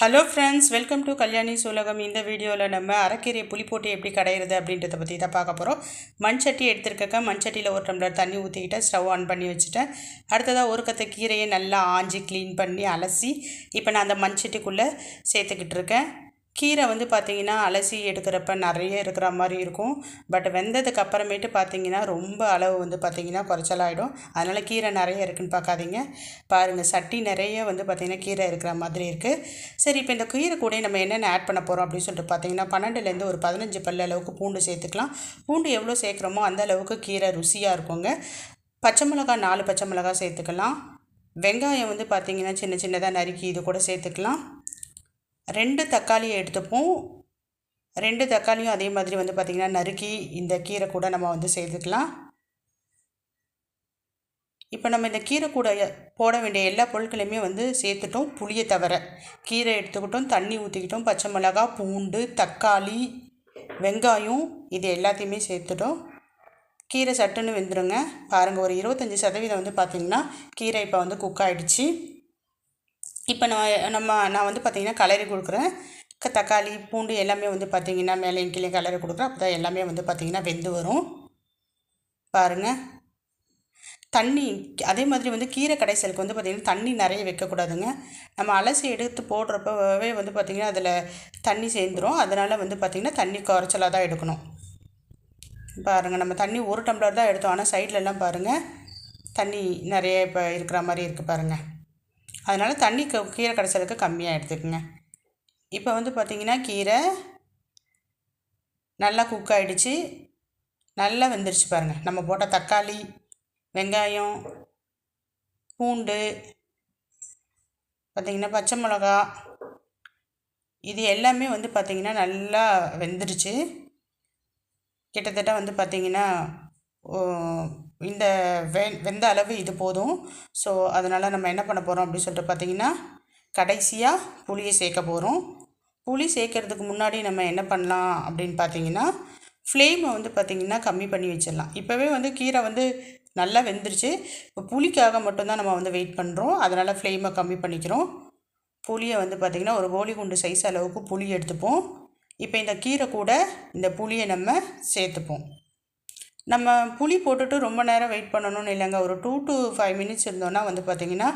Hello friends, welcome to Kalyani சூலகம். இந்த வீடியோவில் நம்ம அரைக்கீரை புளி போட்டு எப்படி கடையிறது அப்படின்றத பற்றி தான் பார்க்க போகிறோம். மண் சட்டி எடுத்துருக்க. மண் சட்டியில் ஒரு டம்ளர் தண்ணி ஊற்றிக்கிட்டேன். ஸ்டவ் ஆன் பண்ணி வச்சுட்டேன். அடுத்ததாக ஒரு கத்தை கீரையை நல்லா ஆஞ்சி க்ளீன் பண்ணி அலசி இப்போ நான் அந்த மண் சட்டிக்குள்ளே சேர்த்துக்கிட்டு இருக்கேன். கீரை வந்து பார்த்திங்கன்னா அலசி எடுக்கிறப்ப நிறைய இருக்கிற மாதிரி இருக்கும். பட் வெந்ததுக்கு அப்புறமேட்டு பார்த்திங்கன்னா ரொம்ப அளவு வந்து பார்த்திங்கன்னா குறைச்சலாகிடும். அதனால் கீரை நிறைய இருக்குதுன்னு பார்க்காதீங்க. பாருங்கள், சட்டி நிறைய வந்து பார்த்திங்கன்னா கீரை இருக்கிற மாதிரி இருக்குது. சரி, இப்போ இந்த கீரை கூட நம்ம என்னென்ன ஆட் பண்ண போகிறோம் அப்படின்னு சொல்லிட்டு பார்த்திங்கன்னா 12லேருந்து ஒரு 15 பல் அளவுக்கு பூண்டு சேர்த்துக்கலாம். பூண்டு எவ்வளோ சேர்க்குறோமோ அந்த அளவுக்கு கீரை ருசியாக இருக்குங்க. பச்சை மிளகாய் 4 பச்சை மிளகாய் சேர்த்துக்கலாம். வெங்காயம் வந்து பார்த்திங்கன்னா சின்ன சின்னதாக நறுக்கி இது கூட சேர்த்துக்கலாம். 2 தக்காளியை எடுத்துப்போம். 2 தக்காளியும் அதே மாதிரி வந்து பார்த்திங்கன்னா நறுக்கி இந்த கீரை கூட நம்ம வந்து சேர்த்துக்கலாம். இப்போ நம்ம இந்த கீரை கூட போட வேண்டிய எல்லா பொருட்களையுமே வந்து சேர்த்துட்டோம். புளியை தவிர கீரை எடுத்துக்கிட்டோம், தண்ணி ஊற்றிக்கிட்டோம், பச்சை மிளகாய், பூண்டு, தக்காளி, வெங்காயம் இது எல்லாத்தையுமே சேர்த்துட்டோம். கீரை சட்டுன்னு வெந்துடுங்க. பாருங்கள், ஒரு 25% வந்து பார்த்திங்கன்னா கீரை இப்போ வந்து குக் ஆகிடுச்சு. இப்போ நான் வந்து பார்த்திங்கன்னா கலரி கொடுக்குறேன். தக்காளி, பூண்டு எல்லாமே வந்து பார்த்திங்கன்னா மேலே கீழே கலரி கொடுக்குறேன். அப்போ தான் எல்லாமே வந்து பார்த்திங்கன்னா வெந்து வரும். பாருங்கள், தண்ணி அதே மாதிரி வந்து கீரை கடைசலுக்கு வந்து பார்த்திங்கன்னா தண்ணி நிறைய வைக்கக்கூடாதுங்க. நம்ம அலசி எடுத்து போடுறப்பவே வந்து பார்த்திங்கன்னா அதில் தண்ணி சேர்ந்துடும். அதனால் வந்து பார்த்திங்கன்னா தண்ணி குறைச்சலாக தான் எடுக்கணும். பாருங்கள், நம்ம தண்ணி 1 டம்ளர் தான் எடுத்தோம். ஆனால் சைட்லலாம் பாருங்கள் தண்ணி நிறைய இப்போ இருக்கிற மாதிரி இருக்குது பாருங்கள். அதனால் தண்ணி கீரை கடைசலுக்கு கம்மியாக எடுத்துக்கோங்க. இப்போ வந்து பார்த்திங்கன்னா கீரை நல்லா குக் ஆகிடுச்சு, நல்லா வெந்துருச்சு பாருங்கள். நம்ம போட்ட தக்காளி, வெங்காயம், பூண்டு, பார்த்திங்கன்னா பச்சை மிளகா இது எல்லாமே வந்து பார்த்திங்கன்னா நல்லா வெந்துருச்சு. கிட்டத்தட்ட வந்து பார்த்திங்கன்னா இந்த வெந்த அளவு இது போதும். ஸோ அதனால் நம்ம என்ன பண்ண போகிறோம் அப்படின்னு சொல்லிட்டு பார்த்திங்கன்னா கடைசியாக புளியை சேர்க்க போகிறோம். புளி சேர்க்கறதுக்கு முன்னாடி நம்ம என்ன பண்ணலாம் அப்படின்னு பார்த்திங்கன்னா ஃப்ளேமை வந்து பார்த்திங்கன்னா கம்மி பண்ணி வச்சிடலாம். இப்போவே வந்து கீரை வந்து நல்லா வெந்துருச்சு. இப்போ புளிக்காக மட்டும்தான் நம்ம வந்து வெயிட் பண்ணுறோம். அதனால் ஃப்ளேமை கம்மி பண்ணிக்கிறோம். புளியை வந்து பார்த்திங்கன்னா ஒரு கோலி குண்டு சைஸ் அளவுக்கு புளி எடுத்துப்போம். இப்போ இந்த கீரை கூட இந்த புளியை நம்ம சேர்த்துப்போம். நம்ம புளி போட்டுட்டு ரொம்ப நேரம் வெயிட் பண்ணணும்னு இல்லைங்க. ஒரு 2 to 5 மினிட்ஸ் இருந்தோன்னா வந்து பார்த்திங்கன்னா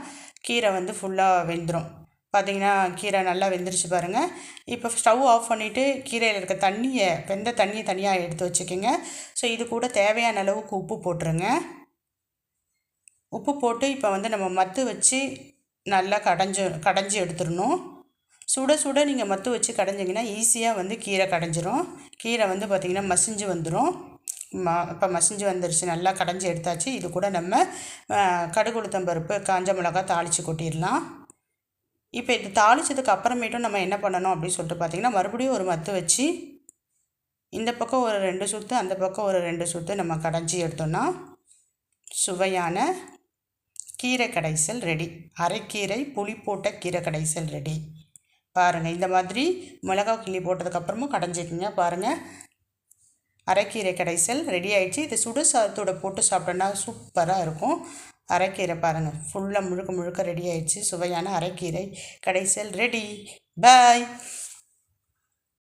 கீரை வந்து ஃபுல்லாக வெந்துடும். பார்த்திங்கன்னா கீரை நல்லா வெந்துருச்சு பாருங்கள். இப்போ ஸ்டவ் ஆஃப் பண்ணிவிட்டு கீரையில் இருக்க வெந்த தண்ணியை தனியாக எடுத்து வச்சுக்கோங்க. ஸோ இது கூட தேவையான அளவுக்கு உப்பு போட்டுருங்க. உப்பு போட்டு இப்போ வந்து நம்ம மத்து வச்சு நல்லா கடைஞ்சி எடுத்துடணும். சுட சுட நீங்கள் மத்து வச்சு கடைஞ்சிங்கன்னா ஈஸியாக வந்து கீரை கடைஞ்சிரும். கீரை வந்து பார்த்திங்கன்னா மசிஞ்சு வந்துடும். இப்போ மசிஞ்சு வந்துருச்சு, நல்லா கடைஞ்சி எடுத்தாச்சு. இது கூட நம்ம கடுகு உளுத்தம் பருப்பு, காஞ்ச மிளகாய் தாளித்து கொட்டிடலாம். இப்போ இது தாளித்ததுக்கு அப்புறமேட்டும் நம்ம என்ன பண்ணணும் அப்படின்னு சொல்லிட்டு பார்த்திங்கன்னா மறுபடியும் ஒரு மத்து வச்சு இந்த பக்கம் ஒரு 2 சுற்று, அந்த பக்கம் ஒரு 2 சுற்று நம்ம கடைஞ்சி எடுத்தோன்னா சுவையான கீரை கடைசல் ரெடி. அரைக்கீரை புளி போட்ட கீரை கடைசல் ரெடி. பாருங்கள், இந்த மாதிரி மிளகாய் கிள்ளி போட்டதுக்கப்புறமும் கடைஞ்சிக்கிங்க. பாருங்கள், அரைக்கீரை கடைசல் ரெடி ஆகிடுச்சு. இது சுடு சாதத்தோட போட்டு சாப்பிட்டோன்னா சூப்பராக இருக்கும். அரைக்கீரை பாருங்கள் ஃபுல்லாக முழுக்க ரெடி ஆகிடுச்சு. சுவையான அரைக்கீரை கடைசல் ரெடி. பாய்.